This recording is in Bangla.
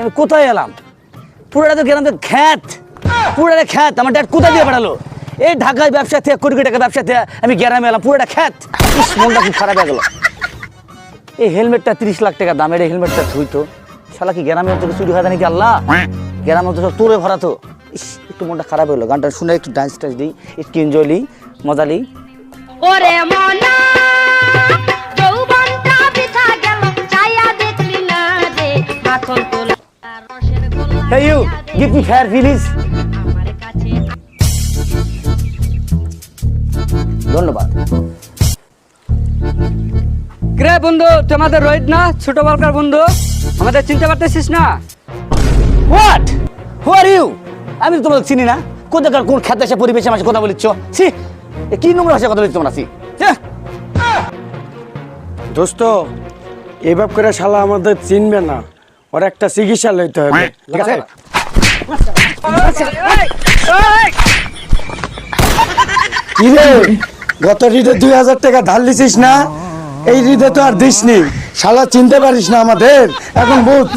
আমি কোথায় এলাম? পুরোটা তো গ্রামের খ্যাত, পুরোটা খ্যাত। আমার ড্যাড কোথায় দিয়ে পাঠালো? এই ঢাকায় ব্যবসা থেকে, কোটি কোটি টাকা ব্যবসা থেকে আমি গ্রামে এলাম, পুরোটা খ্যাত। মনটা খুব খারাপ হয়ে গেল। এই হেলমেটটা 30 লাখ টাকা দামের, এই হেলমেটটা ধুইতো শালা কি গ্রামের থেকে চুরি হয় নাকি? আল্লাহ, গ্রামের তো সব তোরে ভরা তো। একটু মনটা খারাপ হলো, গানটা শুনে একটু ডান্স টান্স দিই, একটু এনজয় নিই, মজা নিই। ওরে মনা যৌবনটা বৃথা গেল, ছায়া দেখলি না রে, মাখন তোলা রসের গোলা। Hey you, give me fair please. আমার কাছে ধন্যবাদ। রে বন্ধু, তুই আমাদের রোহিত না, ছোটবেলাকার বন্ধু? আমাদের চিনতে পারতেছিস না? What? Who are you? আমি তো তোমাকে চিনি না। কোথাকার কোন খ্যাত এসে পরিবেশে আমার সাথে কথা বলিচ্ছ? ছি, এ কি নোংরা ভাষায় কথা বলিচ্ছ তোমরা? ছি, দোস্ত, এভাব করে শালা আমাদের চিনবে না, ওর একটা চিকিৎসা লইতে হবে। ঠিক আছে? কি রে, গত ঋণে 2000 টাকা ধার লিছিস না? এই ঋণে তো আর দিসনি, শালা চিনতে পারিস না আমাদের? এখন বুঝ।